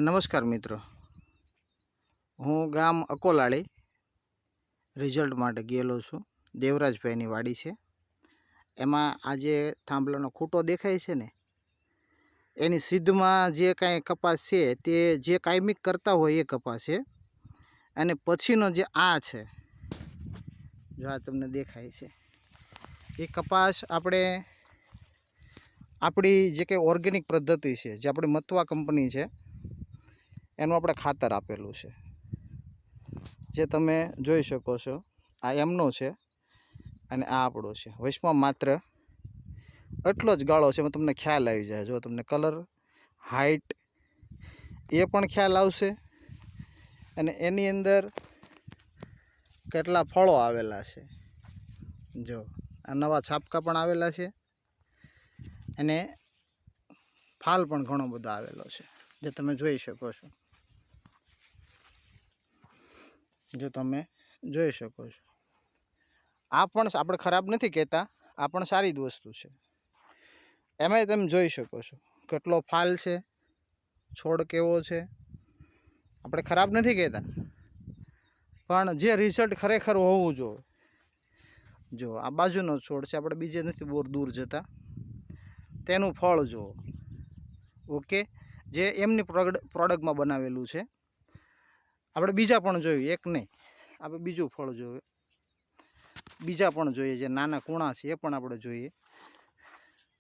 નમસ્કાર મિત્રો, હું ગામ અકોલાળી રિઝલ્ટ માટે ગયેલો છું. દેવરાજભાઈની વાડી છે. એમાં આજે થાંભલાનો ખૂંટો દેખાય છે ને, એની સીધમાં જે કાંઈ કપાસ છે તે જે કાયમિક કરતા હોય એ કપાસ છે. અને પછીનો જે આ છે, જો આ તમને દેખાય છે, એ કપાસ આપણી જે કંઈ ઓર્ગેનિક પદ્ધતિ છે, જે આપણી મત્વા કંપની છે, એનું આપણે ખાતર આપેલું છે. જે તમે જોઈ શકો છો, આ એમનો છે અને આ આપણો છે. વચમાં માત્ર એટલો જ ગાળો છે, એમાં તમને ખ્યાલ આવી જાય. જો તમને કલર, હાઇટ એ પણ ખ્યાલ આવશે. અને એની અંદર કેટલા ફળો આવેલા છે, જો આ નવા છાપકા પણ આવેલા છે. અને ફાલ પણ ઘણો બધો આવેલો છે, જે તમે જોઈ શકો છો. જો તમે જોઈ શકો છો, આ પણ આપણે ખરાબ નથી કહેતા, આ પણ સારી જ વસ્તુ છે. એમાંય તમે જોઈ શકો છો કેટલો ફાલ છે, છોડ કેવો છે. આપણે ખરાબ નથી કહેતા, પણ જે રિઝલ્ટ ખરેખર હોવું જોઈએ. જો આ બાજુનો છોડ છે, આપણે બીજે નથી બહુ દૂર જતા, તેનું ફળ જુઓ. ઓકે, જે એમની પ્રોડક્ટમાં બનાવેલું છે. આપણે બીજા પણ જોયું, એક નહીં, આપણે બીજું ફળ જોઈએ, બીજા પણ જોઈએ, જે નાના કૂણા છે એ પણ આપણે જોઈએ.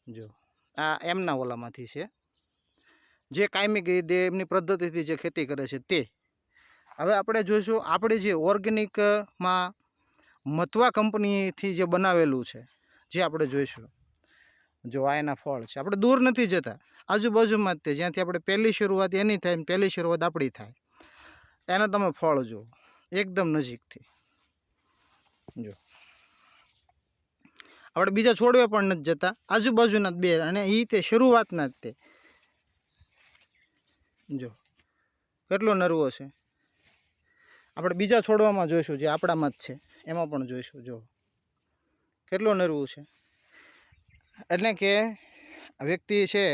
જો આ એમના ઓલામાંથી છે, જે કાયમી રીતે એમની પદ્ધતિથી જે ખેતી કરે છે તે. હવે આપણે જોઈશું આપણે જે ઓર્ગેનિકમાં મત્વા કંપનીથી જે બનાવેલું છે, જે આપણે જોઈશું. જો આ એના ફળ છે. આપણે દૂર નથી જતા, આજુબાજુમાં જ તે, જ્યાંથી આપણે પહેલી શરૂઆત એની થાય, પહેલી શરૂઆત આપણી થાય, એના તમે ફળ જુઓ એકદમ નજીકથી. જો આપણે બીજા છોડવે પણ નથી જતા, આજુબાજુના જ બે, અને એ તે શરૂઆતના જ તે. જો કેટલો નરવો છે. આપણે બીજા છોડવામાં જોઈશું, જે આપણામાં જ છે એમાં પણ જોઈશું. જો કેટલો નરવું છે. એટલે કે વ્યક્તિ છે,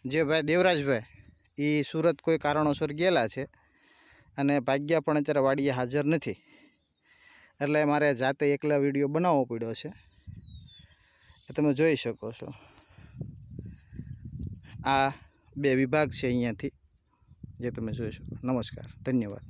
જે ભાઈ દેવરાજભાઈ, એ સુરત કોઈ કારણોસર ગયેલા છે અને ભાગ્યા પણ અત્યારે વાડીએ હાજર નથી. એટલે મારે જાતે એકલા વિડીયો બનાવવો પડ્યો છે. એ તમે જોઈ શકો છો, આ બે વિભાગ છે અહીંયાથી, જે તમે જોઈ શકો. નમસ્કાર, ધન્યવાદ.